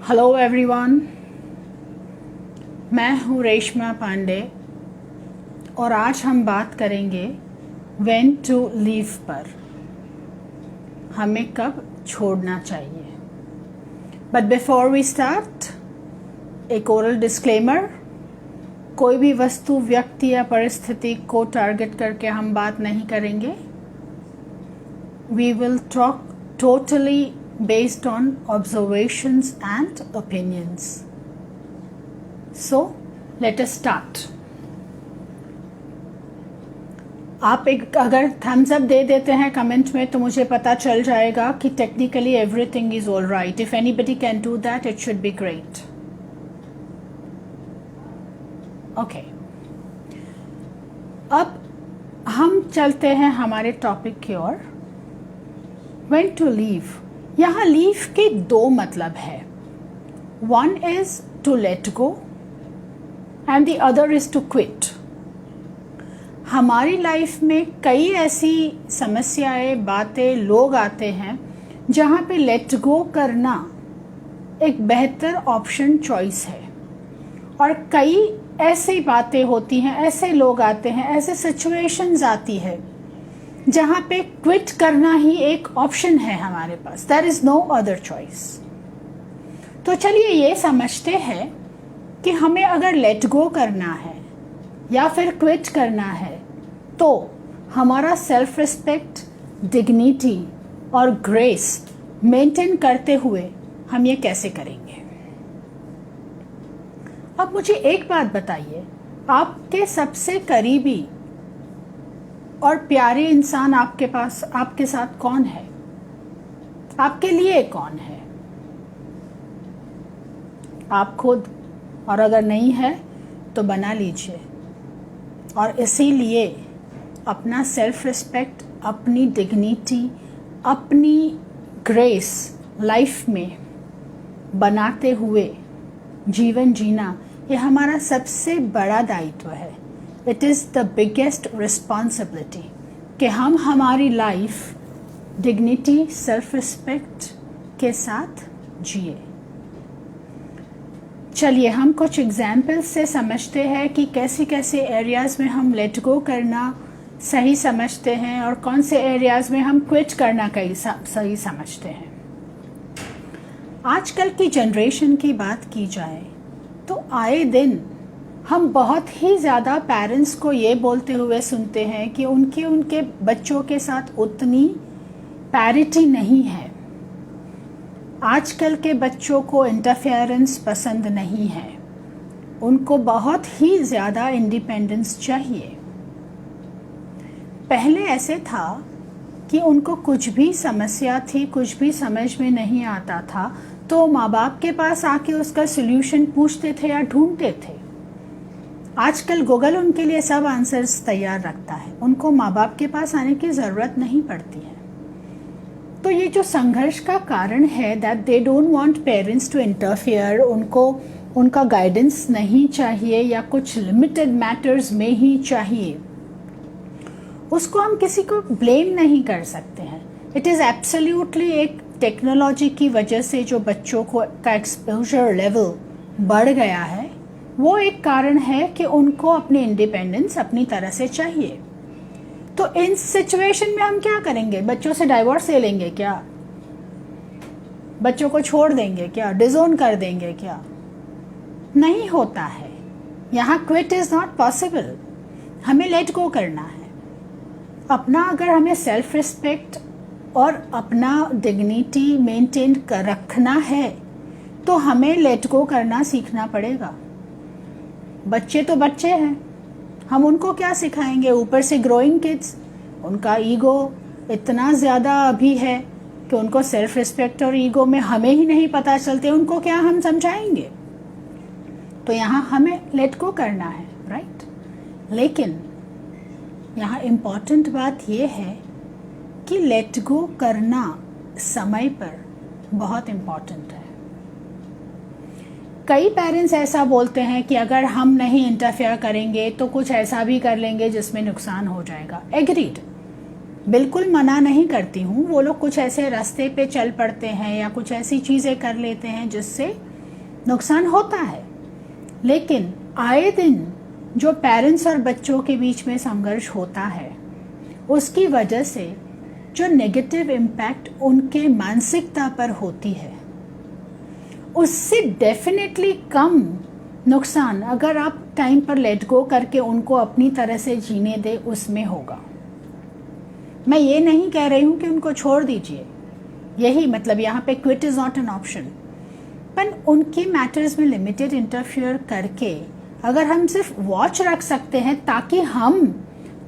Hello everyone, मैं हूँ रेशमा पांडे और आज हम बात करेंगे व्हेन टू लीव पर, हमें कब छोड़ना चाहिए। बट बिफोर वी स्टार्ट, एक ओरल डिस्क्लेमर। कोई भी वस्तु, व्यक्ति या परिस्थिति को टारगेट करके हम बात नहीं करेंगे। We will talk totally based on observations and opinions. So, let us start. आप एक अगर थम्स अप दे देते हैं कमेंट में तो मुझे पता चल जाएगा कि technically everything is all right. If anybody can do that, it should be great. Okay, अब हम चलते हैं हमारे टॉपिक की ओर. When to leave. यहाँ लीव के दो मतलब है. One is to let go and the other is to quit. हमारी लाइफ में कई ऐसी समस्याएं, बातें, लोग आते हैं जहाँ पे लेट गो करना एक बेहतर ऑप्शन चॉइस है, और कई ऐसी बातें होती हैं, ऐसे लोग आते हैं, ऐसे सिचुएशंस आती है जहाँ पे क्विट करना ही एक ऑप्शन है हमारे पास. There is no other choice. तो चलिए ये समझते हैं कि हमें अगर लेट गो करना है या फिर क्विट करना है तो हमारा सेल्फ रिस्पेक्ट, डिग्निटी और ग्रेस मेंटेन करते हुए हम ये कैसे करेंगे. अब मुझे एक बात बताइए, आपके सबसे करीबी और प्यारे इंसान आपके पास, आपके साथ कौन है? आपके लिए कौन है? आप खुद. और अगर नहीं है तो बना लीजिए. और इसीलिए अपना सेल्फ रिस्पेक्ट, अपनी डिग्निटी, अपनी ग्रेस लाइफ में बनाते हुए जीवन जीना, ये हमारा सबसे बड़ा दायित्व है. It is the biggest responsibility कि हम हमारी लाइफ डिग्निटी, सेल्फ रिस्पेक्ट के साथ जिए. चलिए हम कुछ एग्जाम्पल्स से समझते हैं कि कैसे कैसे एरियाज़ में हम लेट गो करना सही समझते हैं और कौन से एरियाज़ में हम क्विट करना सही समझते हैं. आजकल की जनरेशन की बात की जाए तो आए दिन हम बहुत ही ज़्यादा पेरेंट्स को ये बोलते हुए सुनते हैं कि उनके बच्चों के साथ उतनी पैरिटी नहीं है. आजकल के बच्चों को इंटरफेरेंस पसंद नहीं है. उनको बहुत ही ज़्यादा इंडिपेंडेंस चाहिए. पहले ऐसे था कि उनको कुछ भी समस्या थी, कुछ भी समझ में नहीं आता था तो माँ बाप के पास आके उसका सल्यूशन पूछते थे या ढूंढते थे. आजकल गूगल उनके लिए सब आंसर्स तैयार रखता है. उनको माँ बाप के पास आने की ज़रूरत नहीं पड़ती है. तो ये जो संघर्ष का कारण है, that they don't want parents to interfere, उनको उनका गाइडेंस नहीं चाहिए या कुछ लिमिटेड मैटर्स में ही चाहिए, उसको हम किसी को ब्लेम नहीं कर सकते हैं. इट इज़ एब्सोल्युटली एक टेक्नोलॉजी की वजह से जो बच्चों को का एक्सपोजर लेवल बढ़ गया है, वो एक कारण है कि उनको अपनी इंडिपेंडेंस अपनी तरह से चाहिए. तो इन सिचुएशन में हम क्या करेंगे? बच्चों से डाइवोर्स ले लेंगे क्या? बच्चों को छोड़ देंगे क्या? डिसोन कर देंगे क्या? नहीं होता है. यहाँ क्विट इज नॉट पॉसिबल. हमें लेट गो करना है. अपना अगर हमें सेल्फ रिस्पेक्ट और अपना डिग्निटी मेंटेन कर रखना है तो हमें लेट गो करना सीखना पड़ेगा. बच्चे तो बच्चे हैं, हम उनको क्या सिखाएंगे? ऊपर से ग्रोइंग किड्स, उनका ईगो इतना ज़्यादा अभी है कि उनको सेल्फ रिस्पेक्ट और ईगो में हमें ही नहीं पता चलते, उनको क्या हम समझाएंगे? तो यहाँ हमें लेट गो करना है, राइट. लेकिन यहाँ इम्पॉर्टेंट बात ये है कि लेट गो करना समय पर बहुत इम्पॉर्टेंट है. कई पेरेंट्स ऐसा बोलते हैं कि अगर हम नहीं इंटरफेयर करेंगे तो कुछ ऐसा भी कर लेंगे जिसमें नुकसान हो जाएगा. एग्रीड, बिल्कुल मना नहीं करती हूँ. वो लोग कुछ ऐसे रास्ते पे चल पड़ते हैं या कुछ ऐसी चीज़ें कर लेते हैं जिससे नुकसान होता है, लेकिन आए दिन जो पेरेंट्स और बच्चों के बीच में संघर्ष होता है उसकी वजह से जो नेगेटिव इम्पैक्ट उनके मानसिकता पर होती है उससे डेफिनेटली कम नुकसान अगर आप टाइम पर लेट गो करके उनको अपनी तरह से जीने दे उसमें होगा। मैं ये नहीं कह रही हूँ कि उनको छोड़ दीजिए, यही मतलब यहाँ पे quit is not an option, पर उनके मैटर्स में लिमिटेड इंटरफियर करके अगर हम सिर्फ वॉच रख सकते हैं ताकि हम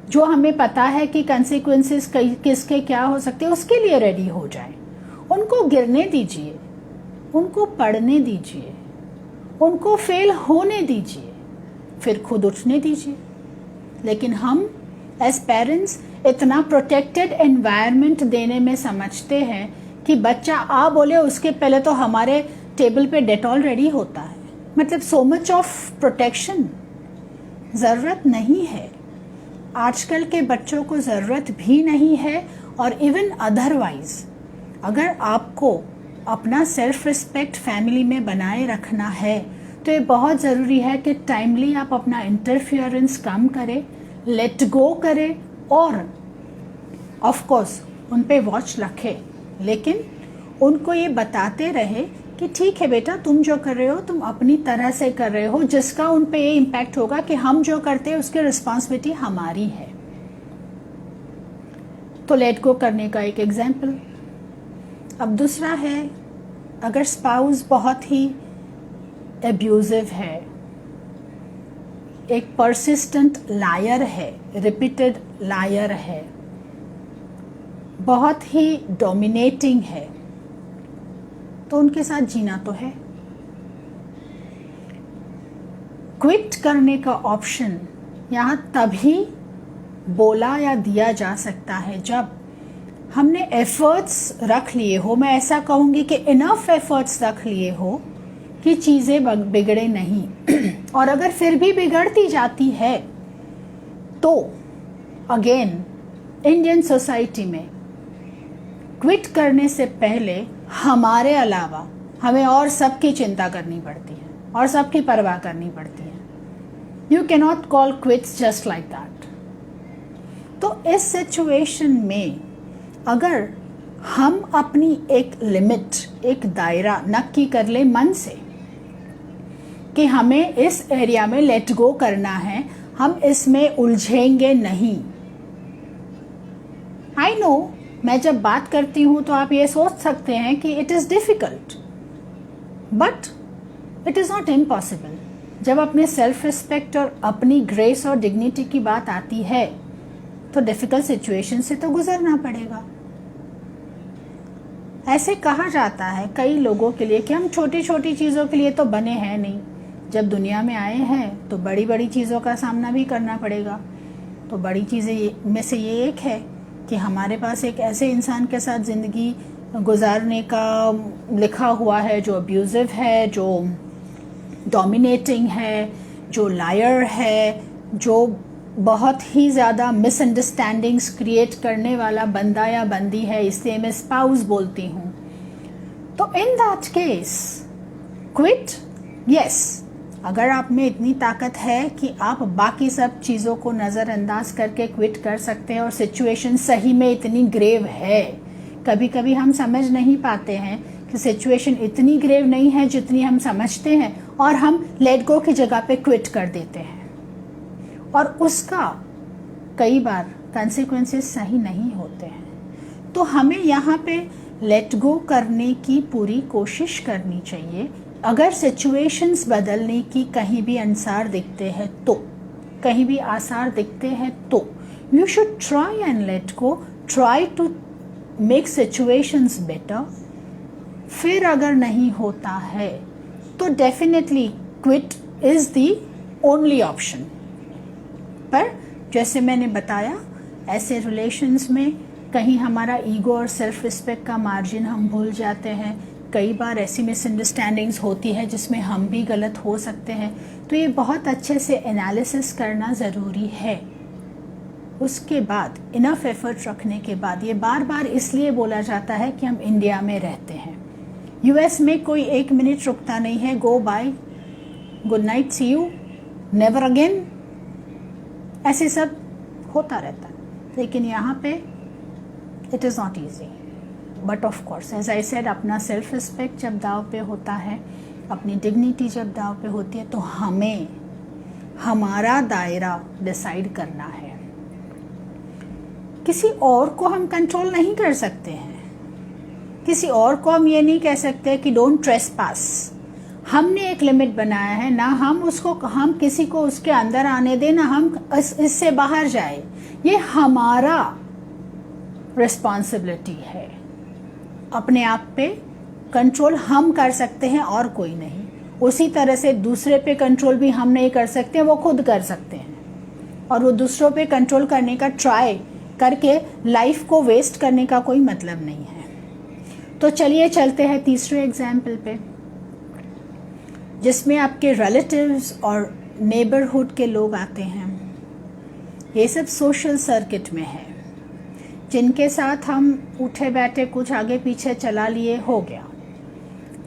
जो हमें पता है कि कंसिक्वेंसेस किसके क्या हो सकते हैं उसके लिए रेडी हो जाए। उनको गिरने दीजिए, उनको पढ़ने दीजिए, उनको फेल होने दीजिए, फिर खुद उठने दीजिए। लेकिन हम एज पेरेंट्स इतना प्रोटेक्टेड एनवायरनमेंट देने में समझते हैं कि बच्चा आ बोले उसके पहले तो हमारे टेबल पे डेटॉल रेडी होता है। मतलब सो मच ऑफ प्रोटेक्शन ज़रूरत नहीं है। आजकल के बच्चों को ज़रूरत भी नहीं है। और इवन अदरवाइज अगर आपको अपना सेल्फ रिस्पेक्ट फैमिली में बनाए रखना है तो ये बहुत ज़रूरी है कि टाइमली आप अपना इंटरफियरेंस कम करें, लेट गो करें और ऑफ कोर्स उन पे वॉच रखें, लेकिन उनको ये बताते रहे कि ठीक है बेटा, तुम जो कर रहे हो तुम अपनी तरह से कर रहे हो, जिसका उन पे ये इम्पैक्ट होगा कि हम जो करते हैं उसकी रिस्पॉन्सिबिलिटी हमारी है। तो लेट गो करने का एक एग्जाम्पल। अब दूसरा है, अगर स्पाउस बहुत ही एब्यूजिव है, एक परसिस्टेंट लायर है, रिपीटेड लायर है, बहुत ही डोमिनेटिंग है, तो उनके साथ जीना तो है। क्विट करने का ऑप्शन यहाँ तभी बोला या दिया जा सकता है जब हमने एफर्ट्स रख लिए हो। मैं ऐसा कहूँगी कि इनफ एफर्ट्स रख लिए हो कि चीज़ें बिगड़े नहीं। और अगर फिर भी बिगड़ती जाती है तो अगेन इंडियन सोसाइटी में क्विट करने से पहले हमारे अलावा हमें और सबकी चिंता करनी पड़ती है और सबकी परवाह करनी पड़ती है। You can not call quits just like that. तो इस सिचुएशन में अगर हम अपनी एक लिमिट, एक दायरा नक्की कर ले मन से कि हमें इस एरिया में लेट गो करना है, हम इसमें उलझेंगे नहीं। आई नो मैं जब बात करती हूँ तो आप ये सोच सकते हैं कि it is difficult, but it is not impossible. जब अपने सेल्फ रिस्पेक्ट और अपनी ग्रेस और डिग्निटी की बात आती है तो डिफ़िकल्ट सिचुएशन से तो गुजरना पड़ेगा। ऐसे कहा जाता है कई लोगों के लिए कि हम छोटी छोटी चीज़ों के लिए तो बने हैं नहीं, जब दुनिया में आए हैं तो बड़ी बड़ी चीज़ों का सामना भी करना पड़ेगा। तो बड़ी चीज़ें में से ये एक है कि हमारे पास एक ऐसे इंसान के साथ ज़िंदगी गुजारने का लिखा हुआ है जो अब्यूज़िव है, जो डोमिनेटिंग है, जो लायर है, जो बहुत ही ज़्यादा मिसअंडरस्टैंडिंग्स क्रिएट करने वाला बंदा या बंदी है, इसलिए मैं स्पाउस बोलती हूँ। तो in that case quit, yes, अगर आप में इतनी ताकत है कि आप बाकी सब चीज़ों को नज़रअंदाज करके क्विट कर सकते हैं और सिचुएशन सही में इतनी ग्रेव है। कभी कभी हम समझ नहीं पाते हैं कि सिचुएशन इतनी ग्रेव नहीं है जितनी हम समझते हैं और हम लेट गो की जगह पे क्विट कर देते हैं और उसका कई बार कंसिक्वेंसेस सही नहीं होते हैं। तो हमें यहाँ पे लेट गो करने की पूरी कोशिश करनी चाहिए। अगर सिचुएशंस बदलने की कहीं भी आसार दिखते हैं तो, कहीं भी आसार दिखते हैं तो you should try and let go, try to make situations better. फिर अगर नहीं होता है तो definitely quit is the only option. पर जैसे मैंने बताया, ऐसे रिलेशंस में कहीं हमारा ईगो और सेल्फ रिस्पेक्ट का मार्जिन हम भूल जाते हैं। कई बार ऐसी मिसअंडरस्टैंडिंग्स होती है जिसमें हम भी गलत हो सकते हैं। तो ये बहुत अच्छे से एनालिसिस करना ज़रूरी है। उसके बाद इनफ एफर्ट रखने के बाद, ये बार बार इसलिए बोला जाता है कि हम इंडिया में रहते हैं यूएस में कोई 1 मिनट रुकता नहीं है, go bye, good night, see you, never again, ऐसे सब होता रहता है। लेकिन यहाँ पे it is not easy, but of course as I said, अपना सेल्फ रिस्पेक्ट जब दाव पे होता है, अपनी डिग्निटी जब दाव पे होती है, तो हमें हमारा दायरा डिसाइड करना है। किसी और को हम कंट्रोल नहीं कर सकते हैं, किसी और को हम ये नहीं कह सकते कि डोंट ट्रेसपास। हमने एक लिमिट बनाया है, ना हम किसी को उसके अंदर आने दें, ना हम इससे बाहर जाए। ये हमारा रिस्पॉन्सिबिलिटी है। अपने आप पे कंट्रोल हम कर सकते हैं और कोई नहीं। उसी तरह से दूसरे पे कंट्रोल भी हम नहीं कर सकते, वो खुद कर सकते हैं। और वो दूसरों पे कंट्रोल करने का ट्राई करके लाइफ को वेस्ट करने का कोई मतलब नहीं है। तो चलिए चलते हैं तीसरे एग्जाम्पल पे, जिसमें आपके रिलेटिव्स और नेबरहुड के लोग आते हैं। ये सब सोशल सर्किट में है, जिनके साथ हम उठे बैठे कुछ आगे पीछे चला लिए, हो गया।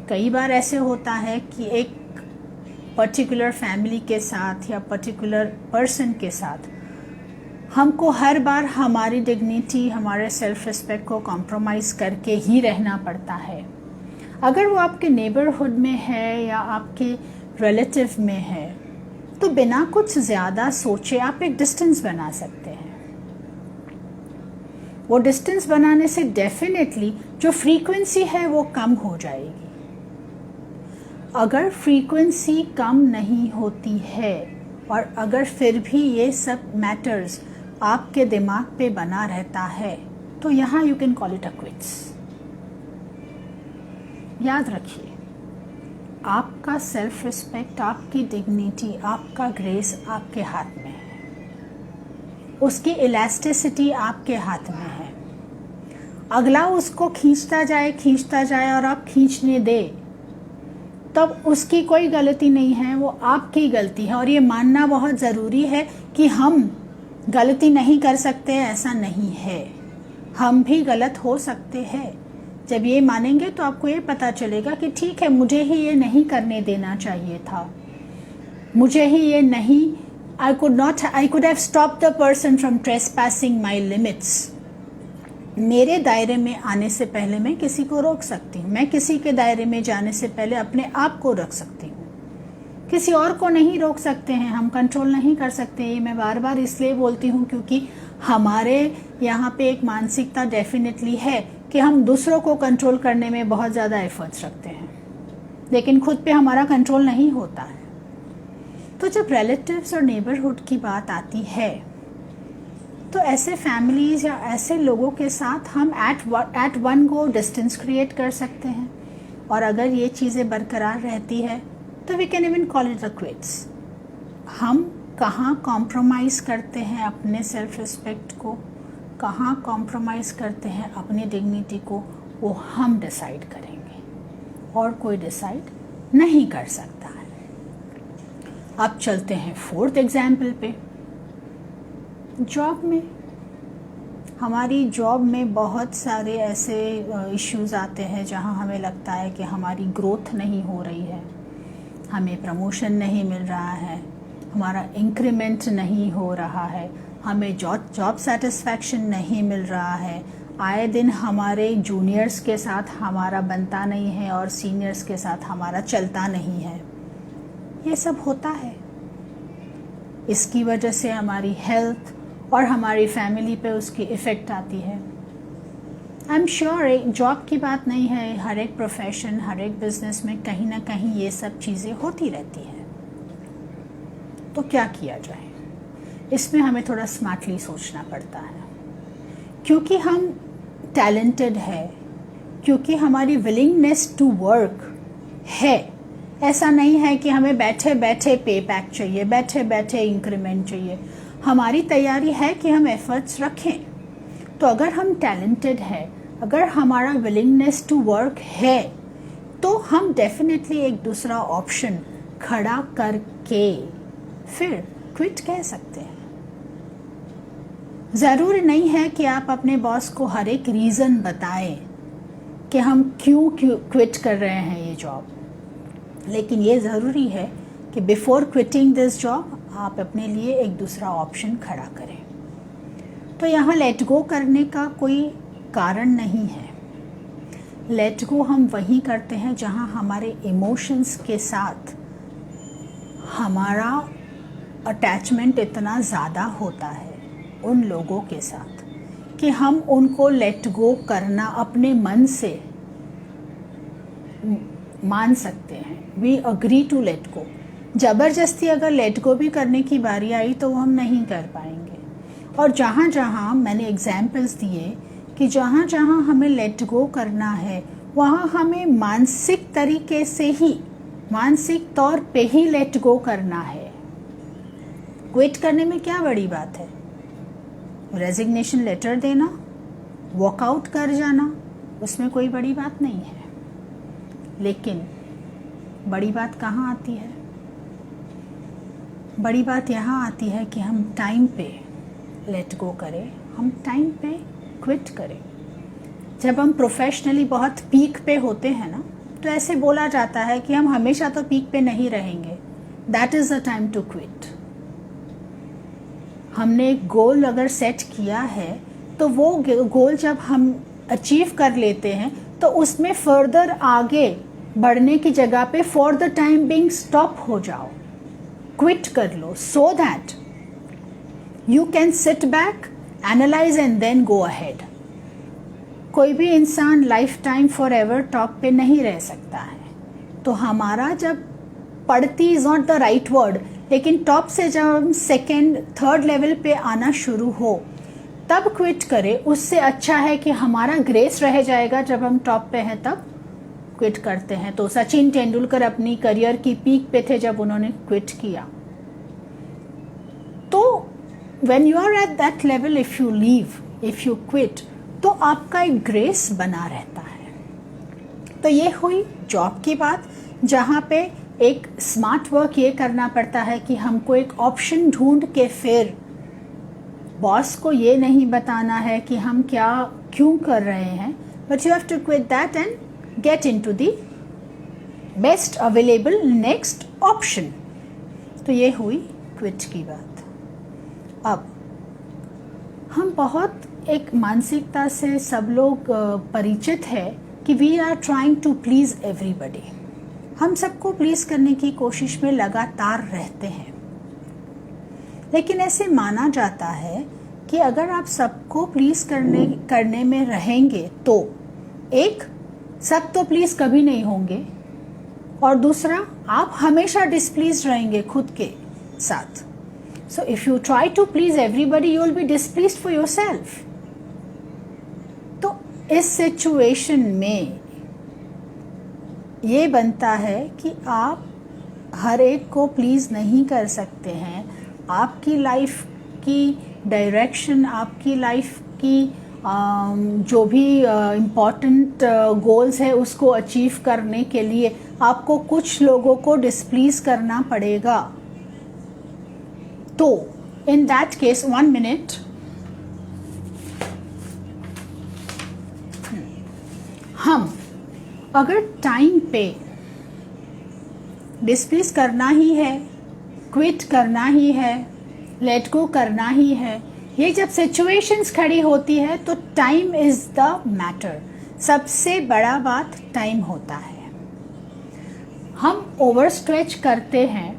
कई बार ऐसे होता है कि एक पर्टिकुलर फैमिली के साथ या पर्टिकुलर पर्सन के साथ हमको हर बार हमारी डिग्निटी, हमारे सेल्फ रिस्पेक्ट को कॉम्प्रोमाइज़ करके ही रहना पड़ता है। अगर वो आपके नेबरहुड में है या आपके रिलेटिव में है, तो बिना कुछ ज़्यादा सोचे आप एक डिस्टेंस बना सकते हैं। वो डिस्टेंस बनाने से डेफिनेटली जो फ्रीक्वेंसी है वो कम हो जाएगी। अगर फ्रीक्वेंसी कम नहीं होती है और अगर फिर भी ये सब मैटर्स आपके दिमाग पे बना रहता है, तो यहाँ you can call it a quits. याद रखिए, आपका सेल्फ रिस्पेक्ट, आपकी डिग्निटी, आपका ग्रेस आपके हाथ में है। उसकी इलास्टिसिटी आपके हाथ में है। अगला उसको खींचता जाए और आप खींचने दे, तब उसकी कोई गलती नहीं है, वो आपकी गलती है। और ये मानना बहुत ज़रूरी है कि हम गलती नहीं कर सकते, ऐसा नहीं है। हम भी गलत हो सकते हैं। जब ये मानेंगे तो आपको ये पता चलेगा कि ठीक है, मुझे ही ये नहीं करने देना चाहिए था, मुझे ही ये नहीं, I could have stopped the person from trespassing my limits। मेरे दायरे में आने से पहले मैं किसी को रोक सकती हूँ, मैं किसी के दायरे में जाने से पहले अपने आप को रोक सकती हूँ। किसी और को नहीं रोक सकते हैं, हम कंट्रोल नहीं कर सकते। ये मैं बार बार इसलिए बोलती हूँ क्योंकि हमारे यहाँ पे एक मानसिकता डेफिनेटली है कि हम दूसरों को कंट्रोल करने में बहुत ज़्यादा एफर्ट्स रखते हैं, लेकिन खुद पे हमारा कंट्रोल नहीं होता है। तो जब रिलेटिव्स और नेबरहुड की बात आती है, तो ऐसे फैमिलीज या ऐसे लोगों के साथ हम at one go distance create कर सकते हैं। और अगर ये चीज़ें बरकरार रहती है तो we can even call it a quits. हम कहाँ कॉम्प्रोमाइज़ करते हैं अपने सेल्फ रिस्पेक्ट को, कहाँ कॉम्प्रोमाइज़ करते हैं अपनी डिग्निटी को, वो हम डिसाइड करेंगे और कोई डिसाइड नहीं कर सकता है। अब चलते हैं फोर्थ एग्जाम्पल पे। जॉब में, हमारी जॉब में बहुत सारे ऐसे इश्यूज आते हैं जहां हमें लगता है कि हमारी ग्रोथ नहीं हो रही है, हमें प्रमोशन नहीं मिल रहा है, हमारा इंक्रीमेंट नहीं हो रहा है, हमें जॉब सेटिस्फैक्शन नहीं मिल रहा है। आए दिन हमारे जूनियर्स के साथ हमारा बनता नहीं है और सीनियर्स के साथ हमारा चलता नहीं है। ये सब होता है। इसकी वजह से हमारी हेल्थ और हमारी फैमिली पे उसकी इफ़ेक्ट आती है। आई एम श्योर एक जॉब की बात नहीं है, हर एक प्रोफेशन, हर एक बिजनेस में कहीं ना कहीं ये सब चीज़ें होती रहती हैं। तो क्या किया जाए, इसमें हमें थोड़ा स्मार्टली सोचना पड़ता है। क्योंकि हम टैलेंटेड है, क्योंकि हमारी विलिंगनेस टू वर्क है, ऐसा नहीं है कि हमें बैठे बैठे पे बैक चाहिए, बैठे बैठे इंक्रीमेंट चाहिए। हमारी तैयारी है कि हम एफर्ट्स रखें। तो अगर हम टैलेंटेड है, अगर हमारा विलिंगनेस टू वर्क है, तो हम डेफिनेटली एक दूसरा ऑप्शन खड़ा करके फिर क्विट कह सकते हैं। ज़रूरी नहीं है कि आप अपने बॉस को हर एक रीज़न बताएं कि हम क्यों क्विट कर रहे हैं ये जॉब, लेकिन ये ज़रूरी है कि बिफोर क्विटिंग दिस जॉब आप अपने लिए एक दूसरा ऑप्शन खड़ा करें। तो यहाँ लेट गो करने का कोई कारण नहीं है। लेट गो हम वहीं करते हैं जहाँ हमारे इमोशंस के साथ हमारा अटैचमेंट इतना ज़्यादा होता है उन लोगों के साथ कि हम उनको लेट गो करना अपने मन से मान सकते हैं। We agree to let go. ज़बरदस्ती अगर लेट गो भी करने की बारी आई तो वो हम नहीं कर पाएंगे। और जहाँ जहाँ मैंने एग्जाम्पल्स दिए कि जहाँ जहाँ हमें लेट गो करना है वहाँ हमें मानसिक तरीके से ही, मानसिक तौर पे ही लेट गो करना है। क्विट करने में क्या बड़ी बात है? रेजिग्नेशन लेटर देना, वॉकआउट कर जाना, उसमें कोई बड़ी बात नहीं है। लेकिन बड़ी बात कहाँ आती है? बड़ी बात यहाँ आती है कि हम टाइम पे लेट गो करें, हम टाइम पे क्विट करें। जब हम प्रोफेशनली बहुत पीक पे होते हैं ना, तो ऐसे बोला जाता है कि हम हमेशा तो पीक पे नहीं रहेंगे, that is the time to quit. हमने एक गोल अगर सेट किया है तो वो गोल जब हम अचीव कर लेते हैं तो उसमें फर्दर आगे बढ़ने की जगह पे for the time being stop हो जाओ, क्विट कर लो, so that you can sit back, analyse and then go ahead. कोई भी इंसान lifetime forever top पे नहीं रह सकता है। तो हमारा जब पढ़ती is not the right word, लेकिन टॉप से जब हम सेकेंड थर्ड लेवल पे आना शुरू हो तब क्विट करें। उससे अच्छा है कि हमारा ग्रेस रह जाएगा जब हम टॉप पे हैं तब क्विट करते हैं। तो सचिन तेंदुलकर अपनी करियर की पीक पे थे जब उन्होंने क्विट किया। तो when you are at that level, if you leave, if you quit, तो आपका एक ग्रेस बना रहता है। तो ये हुई जॉब की बात, जहाँ पे एक स्मार्ट वर्क ये करना पड़ता है कि हमको एक ऑप्शन ढूंढ के फिर बॉस को ये नहीं बताना है कि हम क्या क्यों कर रहे हैं, but you have to quit that and get into the best available next option. तो ये हुई क्विट की बात। अब हम बहुत एक मानसिकता से सब लोग परिचित है कि we are trying to please everybody. हम सबको प्लीज करने की कोशिश में लगातार रहते हैं, लेकिन ऐसे माना जाता है कि अगर आप सबको प्लीज करने में रहेंगे तो एक, सब तो प्लीज कभी नहीं होंगे, और दूसरा आप हमेशा डिसप्लीज रहेंगे खुद के साथ। So if you try to please everybody you will be displeased for yourself. तो इस सिचुएशन में ये बनता है कि आप हर एक को प्लीज नहीं कर सकते हैं। आपकी लाइफ की डायरेक्शन, आपकी लाइफ की जो भी इम्पॉर्टेंट गोल्स है उसको अचीव करने के लिए आपको कुछ लोगों को डिसप्लीज करना पड़ेगा। तो इन दैट केस, 1 मिनट, हम अगर टाइम पे डिसप्लीज करना ही है, क्विट करना ही है, लेट गो करना ही है, ये जब सिचुएशंस खड़ी होती है तो टाइम इज द मैटर। सबसे बड़ा बात टाइम होता है। हम ओवर स्ट्रेच करते हैं,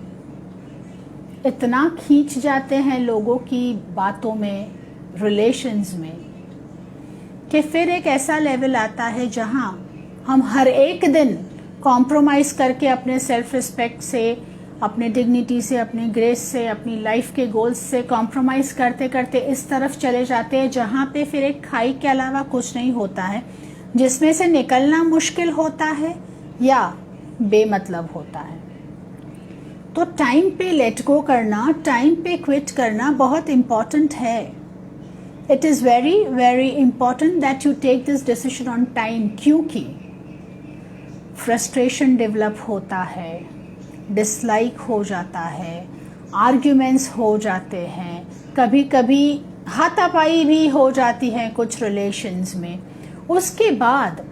इतना खींच जाते हैं लोगों की बातों में, रिलेशंस में, कि फिर एक ऐसा लेवल आता है जहां हम हर एक दिन कॉम्प्रोमाइज़ करके अपने सेल्फ रिस्पेक्ट से, अपने डिग्निटी से, अपने ग्रेस से, अपनी लाइफ के गोल्स से कॉम्प्रोमाइज़ करते करते इस तरफ चले जाते हैं जहाँ पे फिर एक खाई के अलावा कुछ नहीं होता है, जिसमें से निकलना मुश्किल होता है या बेमतलब होता है। तो टाइम पे लेट गो करना, टाइम पे क्विट करना बहुत इम्पॉर्टेंट है। It is very very important that you take this decision on time, क्योंकि फ्रस्ट्रेशन डेवलप होता है, डिसलाइक हो जाता है, आर्ग्यूमेंट्स हो जाते हैं, कभी कभी हाथापाई भी हो जाती है कुछ रिलेशंस में। उसके बाद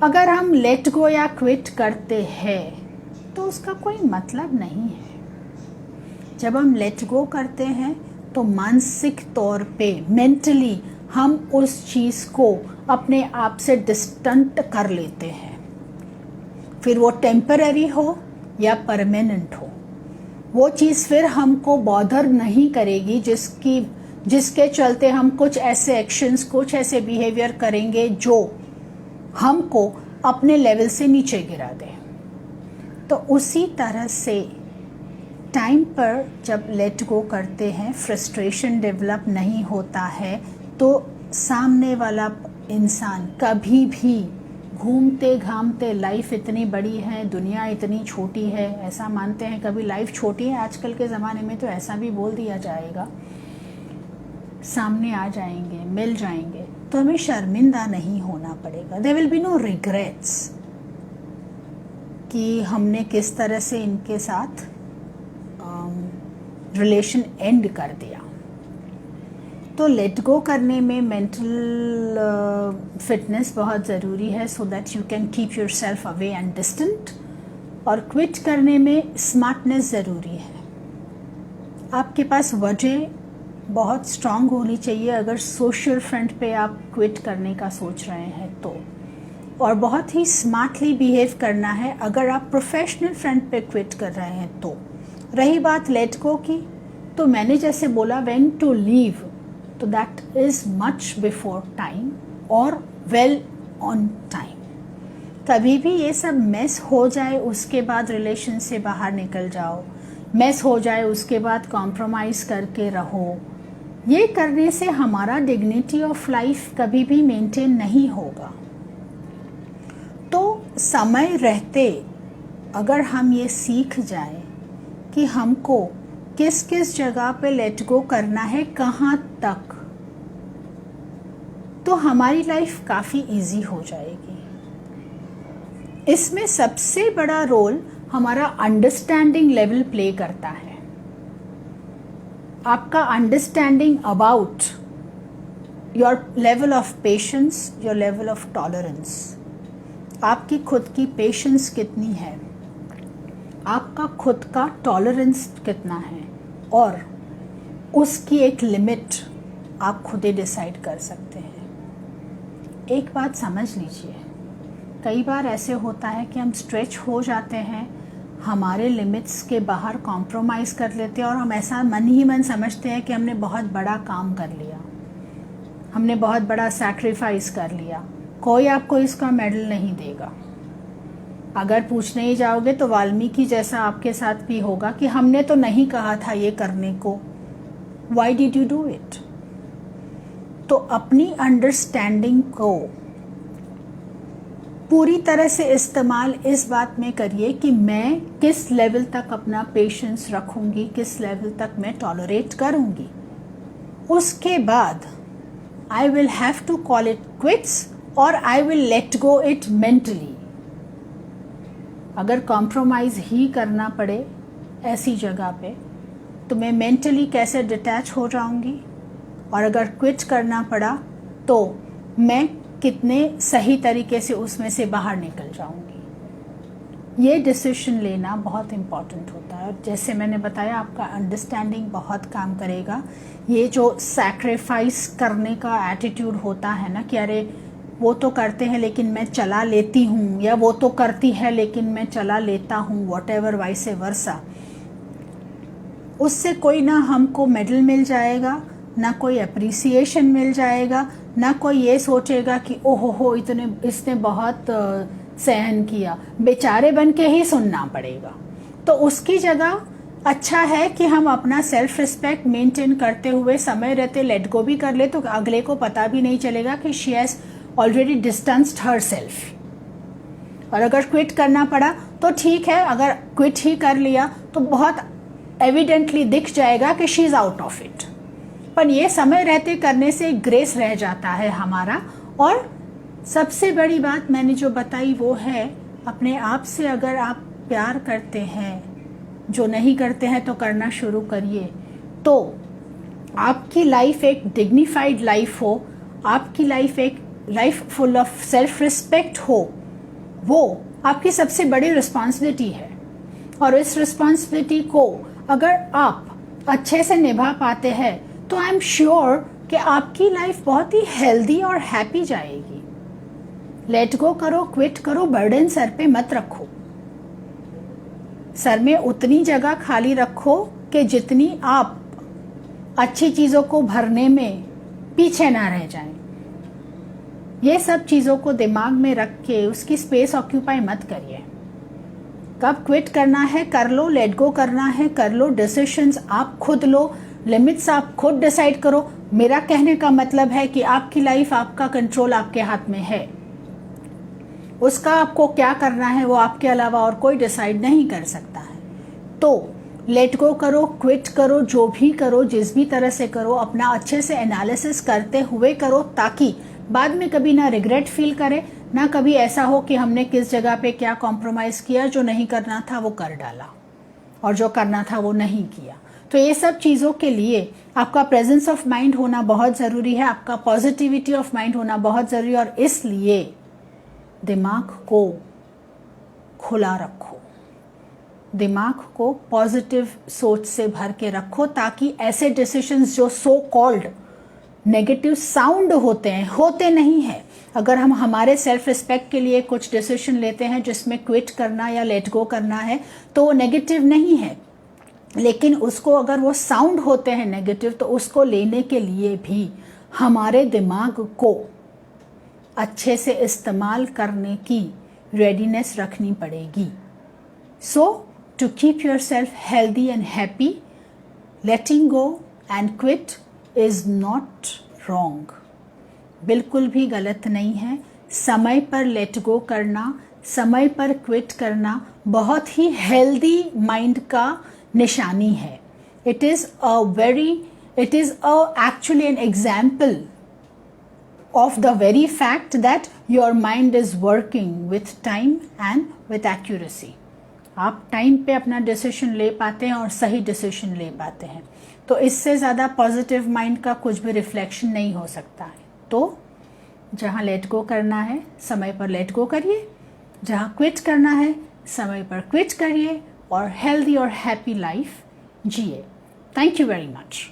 अगर हम लेट गो या क्विट करते हैं तो उसका कोई मतलब नहीं है। जब हम लेट गो करते हैं तो मानसिक तौर पे मेंटली हम उस चीज़ को अपने आप से डिस्टेंट कर लेते हैं, फिर वो टेम्पररी हो या परमानेंट हो। वो चीज़ फिर हमको बॉदर नहीं करेगी जिसके चलते हम कुछ ऐसे एक्शंस, कुछ ऐसे बिहेवियर करेंगे जो हमको अपने लेवल से नीचे गिरा दे। तो उसी तरह से टाइम पर जब लेट गो करते हैं, फ्रस्ट्रेशन डेवलप नहीं होता है, तो सामने वाला इंसान कभी भी घूमते घामते, लाइफ इतनी बड़ी है, दुनिया इतनी छोटी है, ऐसा मानते हैं कभी लाइफ छोटी है, आजकल के ज़माने में तो ऐसा भी बोल दिया जाएगा, सामने आ जाएंगे, मिल जाएंगे, तो हमें शर्मिंदा नहीं होना पड़ेगा। There will be no regrets कि हमने किस तरह से इनके साथ रिलेशन एंड कर दिया। तो लेट गो करने में मेंटल फिटनेस बहुत ज़रूरी है, सो that you can keep your self away and distant. और क्विट करने में स्मार्टनेस ज़रूरी है। आपके पास वजह बहुत स्ट्रांग होनी चाहिए अगर सोशल फ्रंट पे आप क्विट करने का सोच रहे हैं तो, और बहुत ही स्मार्टली बिहेव करना है अगर आप प्रोफेशनल फ्रंट पे क्विट कर रहे हैं तो। रही बात लेट गो की, तो मैंने जैसे बोला व्हेन टू लीव, तो that is much before time और वेल ऑन टाइम। कभी भी ये सब मेस हो जाए उसके बाद रिलेशन से बाहर निकल जाओ, मेस हो जाए उसके बाद कॉम्प्रोमाइज़ करके रहो, ये करने से हमारा डिग्निटी ऑफ लाइफ कभी भी मेंटेन नहीं होगा। तो समय रहते अगर हम ये सीख जाए कि हमको किस किस जगह पे लेट गो करना है, कहाँ तक, तो हमारी लाइफ काफ़ी इजी हो जाएगी। इसमें सबसे बड़ा रोल हमारा अंडरस्टैंडिंग लेवल प्ले करता है। आपका understanding about your level of patience, your level of tolerance. आपकी खुद की पेशेंस कितनी है, आपका खुद का टॉलरेंस कितना है, और उसकी एक लिमिट आप खुद ही डिसाइड कर सकते हैं। एक बात समझ लीजिए, कई बार ऐसे होता है कि हम स्ट्रेच हो जाते हैं, हमारे लिमिट्स के बाहर कॉम्प्रोमाइज़ कर लेते हैं और हम ऐसा मन ही मन समझते हैं कि हमने बहुत बड़ा काम कर लिया, हमने बहुत बड़ा सैक्रिफाइस कर लिया। कोई आपको इसका मेडल नहीं देगा। अगर पूछने ही जाओगे तो वाल्मीकि जैसा आपके साथ भी होगा कि हमने तो नहीं कहा था ये करने को, why did you do it. तो अपनी अंडरस्टैंडिंग को पूरी तरह से इस्तेमाल इस बात में करिए कि मैं किस लेवल तक अपना पेशेंस रखूंगी, किस लेवल तक मैं टॉलरेट करूंगी। उसके बाद I will have to call it quits और I will let go it mentally. अगर कॉम्प्रोमाइज़ ही करना पड़े ऐसी जगह पे, तो मैं मेंटली कैसे डिटैच हो जाऊंगी, और अगर क्विट करना पड़ा तो मैं कितने सही तरीके से उसमें से बाहर निकल जाऊंगी। ये डिसीजन लेना बहुत इम्पॉर्टेंट होता है। और जैसे मैंने बताया, आपका अंडरस्टैंडिंग बहुत काम करेगा। ये जो सैक्रिफाइस करने का एटीट्यूड होता है ना कि अरे वो तो करते हैं लेकिन मैं चला लेती हूँ, या वो तो करती है लेकिन मैं चला लेता हूँ, वॉटेवर, वाइसे वर्सा, उससे कोई ना हमको मेडल मिल जाएगा, ना कोई अप्रिसिएशन मिल जाएगा, ना कोई ये सोचेगा कि ओहो हो इसने बहुत सहन किया, बेचारे बन के ही सुनना पड़ेगा। तो उसकी जगह अच्छा है कि हम अपना सेल्फ रिस्पेक्ट मेंटेन करते हुए समय रहते लेट गो भी कर ले, तो अगले को पता भी नहीं चलेगा कि she has already distanced her self. और अगर क्विट करना पड़ा तो ठीक है, अगर क्विट ही कर लिया तो बहुत एविडेंटली दिख जाएगा कि she is out of it. पर ये समय रहते करने से ग्रेस रह जाता है हमारा। और सबसे बड़ी बात मैंने जो बताई वो है, अपने आप से अगर आप प्यार करते हैं, जो नहीं करते हैं तो करना शुरू करिए, तो आपकी लाइफ एक डिग्निफाइड लाइफ हो, आपकी लाइफ एक life full of self respect हो, वो आपकी सबसे बड़ी रिस्पॉन्सिबिलिटी है। और इस रिस्पॉन्सिबिलिटी को अगर आप अच्छे से निभा पाते हैं तो आई एम श्योर कि आपकी लाइफ बहुत ही हेल्दी और हैप्पी जाएगी। लेट गो करो, क्विट करो, बर्डन सर पे मत रखो। सर में उतनी जगह खाली रखो कि जितनी आप अच्छी चीज़ों को भरने में पीछे ना रह जाएं। ये सब चीज़ों को दिमाग में रख के उसकी स्पेस ऑक्यूपाई मत करिए। कब क्विट करना है कर लो, लेट गो करना है कर लो, डिसीशंस आप खुद लो, लिमिट्स आप खुद डिसाइड करो। मेरा कहने का मतलब है कि आपकी लाइफ, आपका कंट्रोल आपके हाथ में है। उसका आपको क्या करना है वो आपके अलावा और कोई डिसाइड नहीं कर सकता है। तो लेट गो करो, क्विट करो, जो भी करो, जिस भी तरह से करो, अपना अच्छे से एनालिसिस करते हुए करो, ताकि बाद में कभी ना रिग्रेट फील करे, ना कभी ऐसा हो कि हमने किस जगह पे क्या कॉम्प्रोमाइज़ किया, जो नहीं करना था वो कर डाला और जो करना था वो नहीं किया। तो ये सब चीज़ों के लिए आपका प्रेजेंस ऑफ माइंड होना बहुत ज़रूरी है, आपका पॉजिटिविटी ऑफ माइंड होना बहुत ज़रूरी है। और इसलिए दिमाग को खुला रखो, दिमाग को पॉजिटिव सोच से भर के रखो, ताकि ऐसे डिसीजंस जो सो कॉल्ड नेगेटिव साउंड होते हैं, होते नहीं हैं। अगर हम हमारे सेल्फ रिस्पेक्ट के लिए कुछ डिसीजन लेते हैं जिसमें क्विट करना या लेट गो करना है, तो वो नेगेटिव नहीं है, लेकिन उसको अगर वो साउंड होते हैं नेगेटिव, तो उसको लेने के लिए भी हमारे दिमाग को अच्छे से इस्तेमाल करने की रेडीनेस रखनी पड़ेगी। So to keep yourself healthy and happy, letting go and quit is not wrong, बिल्कुल भी गलत नहीं है। समय पर लेट गो करना, समय पर क्विट करना बहुत ही हेल्दी माइंड का निशानी है। It is actually an example of the very fact that your mind is working with time and with accuracy. आप टाइम पे अपना डिसीजन ले पाते हैं और सही डिसीजन ले पाते हैं। तो इससे ज़्यादा पॉजिटिव माइंड का कुछ भी रिफ्लेक्शन नहीं हो सकता है। तो जहाँ लेट गो करना है समय पर लेट गो करिए, जहाँ क्विट करना है समय पर क्विट करिए और हेल्दी और हैप्पी लाइफ जिए। Thank you very much.